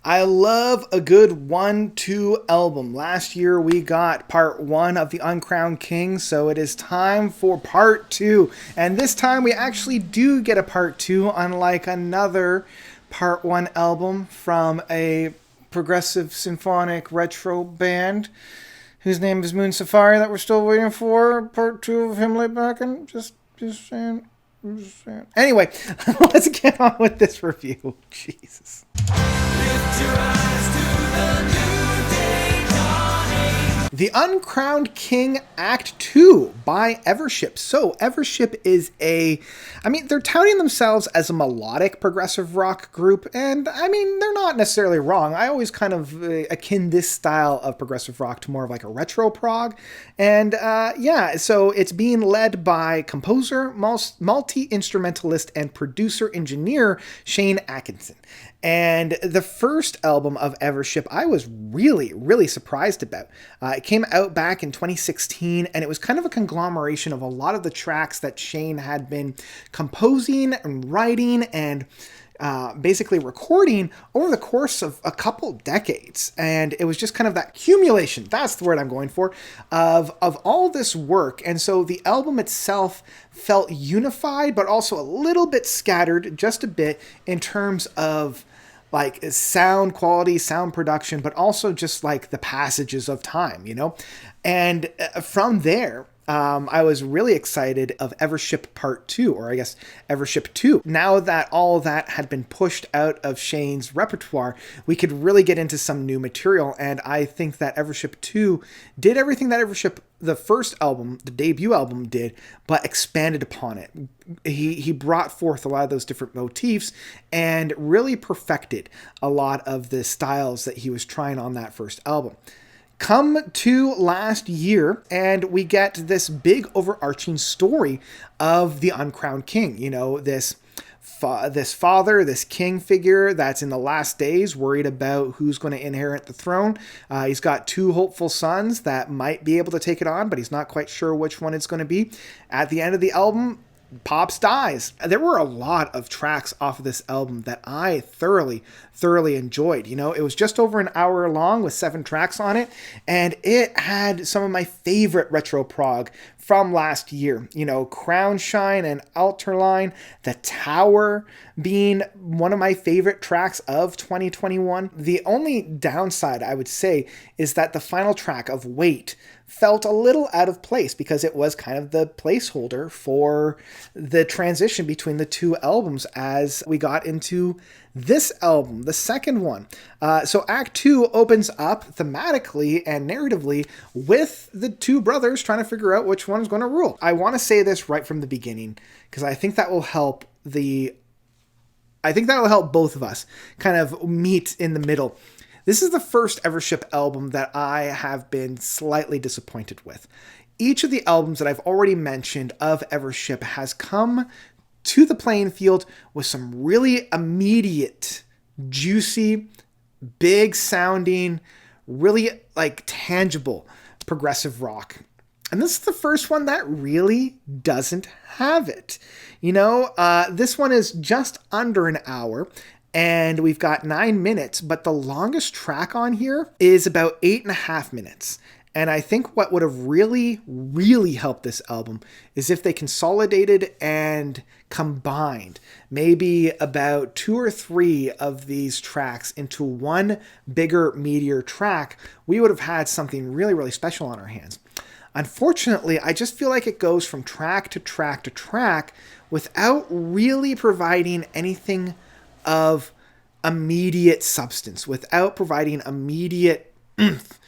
I love a good 1-2 album. Last year we got part 1 of the Uncrowned King, so it is time for part 2. And this time we actually do get a part 2, unlike another part 1 album from a progressive symphonic retro band whose name is Moon Safari that we're still waiting for. Part 2 of him laid back and just saying. Anyway, let's get on with this review. Jesus. Lift your eyes to the new day dawning. The Uncrowned King Act 2 by Evership. So Evership is they're touting themselves as a melodic progressive rock group, and they're not necessarily wrong. I always kind of akin this style of progressive rock to more of like a retro prog. And so it's being led by composer, multi-instrumentalist, and producer-engineer Shane Atkinson. And the first album of Evership, I was really, really surprised about. It came out back in 2016, and it was kind of a conglomeration of a lot of the tracks that Shane had been composing and writing and basically recording over the course of a couple decades. And it was just kind of that accumulation, that's the word I'm going for, of all this work. And so the album itself felt unified, but also a little bit scattered, just a bit, in terms of like sound quality, sound production, but also just like the passages of time, And from there, I was really excited of Evership Part 2, or I guess Evership 2. Now that all that had been pushed out of Shane's repertoire, we could really get into some new material, and I think that Evership 2 did everything that Evership, the first album, the debut album, did, but expanded upon it. He brought forth a lot of those different motifs and really perfected a lot of the styles that he was trying on that first album. Come to last year, and we get this big overarching story of the Uncrowned King. This father, this king figure that's in the last days, worried about who's going to inherit the throne. He's got 2 hopeful sons that might be able to take it on, but he's not quite sure which one it's going to be. At the end of the album, Pops dies. There were a lot of tracks off of this album that I thoroughly enjoyed. It was just over an hour long with 7 tracks on it, and it had some of my favorite retro prog from last year. Crown Shine and Alterline, The Tower being one of my favorite tracks of 2021. The only downside, I would say, is that the final track of Wait felt a little out of place because it was kind of the placeholder for the transition between the 2 albums as we got into this album, the second one. So Act 2 opens up thematically and narratively with the 2 brothers trying to figure out which one's going to rule. I want to say this right from the beginning because I think that will help both of us kind of meet in the middle. This is the first Evership album that I have been slightly disappointed with. Each of the albums that I've already mentioned of Evership has come to the playing field with some really immediate, juicy, big sounding, really like tangible progressive rock. And this is the first one that really doesn't have it. This one is just under an hour. And we've got 9 minutes, but the longest track on here is about 8.5 minutes. And I think what would have really, really helped this album is if they consolidated and combined maybe about 2 or 3 of these tracks into one bigger, meatier track. We would have had something really, really special on our hands. Unfortunately, I just feel like it goes from track to track to track without really providing anything of immediate substance, without providing immediate oomph,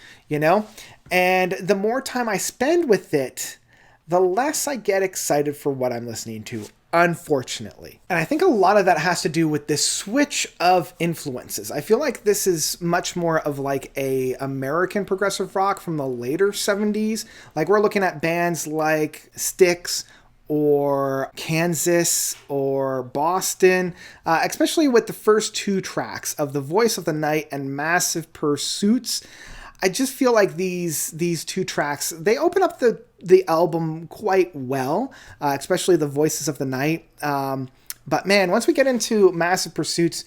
And the more time I spend with it, the less I get excited for what I'm listening to, unfortunately. And I think a lot of that has to do with this switch of influences. I feel like this is much more of like a American progressive rock from the later 70s. Like we're looking at bands like Styx, or Kansas or Boston, especially with the first 2 tracks of The Voice of the Night and Massive Pursuits. I just feel like these 2 tracks, they open up the album quite well, especially The Voices of the Night. But man, once we get into Massive Pursuits,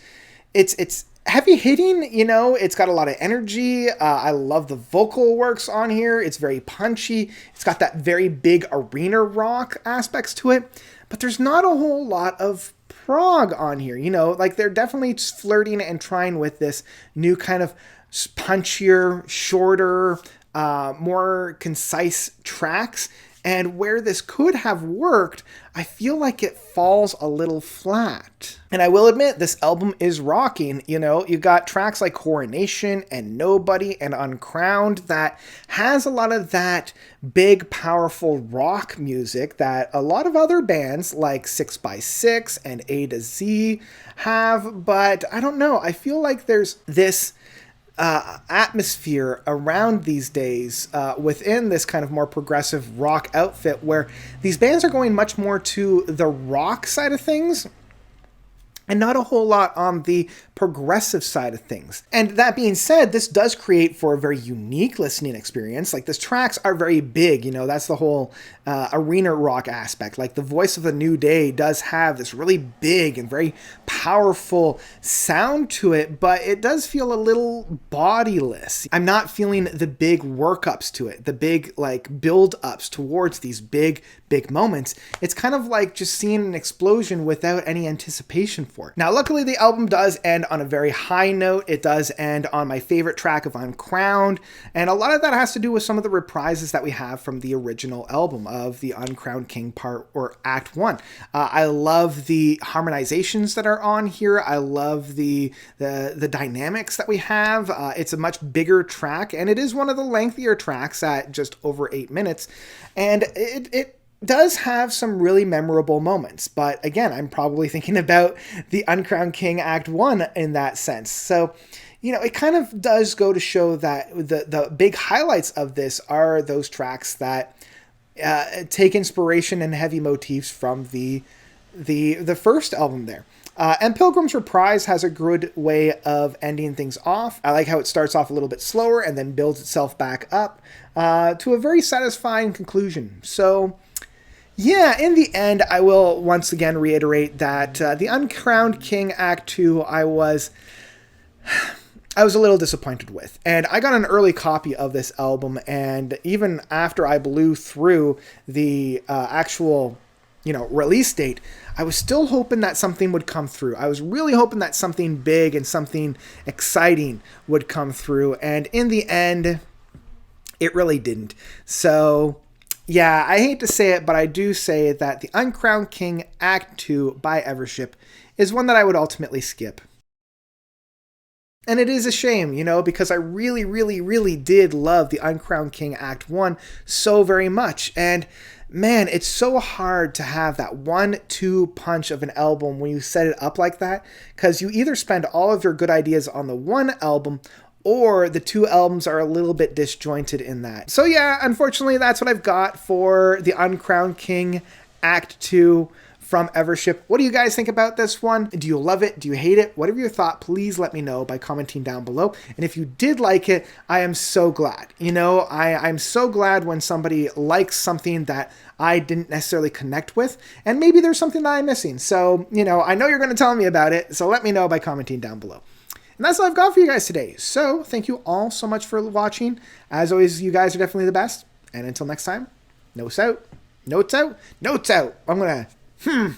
it's heavy hitting, you know, it's got a lot of energy. I love the vocal works on here. It's very punchy. It's got that very big arena rock aspects to it, but there's not a whole lot of prog on here. You know, like they're definitely flirting and trying with this new kind of punchier, shorter, more concise tracks. And where this could have worked, I feel like it falls a little flat. And I will admit, this album is rocking. You know, you got tracks like Coronation and Nobody and Uncrowned that has a lot of that big, powerful rock music that a lot of other bands like 6x6 and A to Z have. But I don't know. I feel like there's this atmosphere around these days within this kind of more progressive rock outfit where these bands are going much more to the rock side of things and not a whole lot on the progressive side of things. And that being said, this does create for a very unique listening experience. Like, these tracks are very big, you know, that's the whole arena rock aspect. Like, the Voice of the New Day does have this really big and very powerful sound to it, but it does feel a little bodiless. I'm not feeling the big workups to it, the big, like, build-ups towards these big moments. It's kind of like just seeing an explosion without any anticipation for it. Now, luckily, the album does end on a very high note. It does end on my favorite track of Uncrowned, and a lot of that has to do with some of the reprises that we have from the original album of the Uncrowned King part or Act 1. I love the harmonizations that are on here. I love the dynamics that we have. It's a much bigger track, and it is one of the lengthier tracks at just over 8 minutes, and it does have some really memorable moments. But again, I'm probably thinking about the Uncrowned King Act 1 in that sense. So, you know, it kind of does go to show that the big highlights of this are those tracks that take inspiration and heavy motifs from the first album there. And Pilgrim's Reprise has a good way of ending things off. I like how it starts off a little bit slower and then builds itself back up to a very satisfying conclusion. So, yeah, in the end, I will once again reiterate that the Uncrowned King Act 2, I was a little disappointed with. And I got an early copy of this album, and even after I blew through the actual, you know, release date, I was still hoping that something would come through. I was really hoping that something big and something exciting would come through, and in the end, it really didn't. So, yeah, I hate to say it, but I do say that the Uncrowned King Act 2 by Evership is one that I would ultimately skip. And it is a shame, you know, because I really, really, really did love the Uncrowned King Act 1 so very much. And man, it's so hard to have that 1-2 punch of an album when you set it up like that, because you either spend all of your good ideas on the one album, or the two albums are a little bit disjointed in that. So yeah, unfortunately, that's what I've got for the Uncrowned King Act 2 from Evership. What do you guys think about this one? Do you love it? Do you hate it? Whatever your thought, please let me know by commenting down below. And if you did like it, I am so glad. You know, I'm so glad when somebody likes something that I didn't necessarily connect with, and maybe there's something that I'm missing. So, you know, I know you're going to tell me about it, so let me know by commenting down below. And that's all I've got for you guys today. So thank you all so much for watching. As always, you guys are definitely the best. And until next time, notes out, notes out, notes out. I'm going to,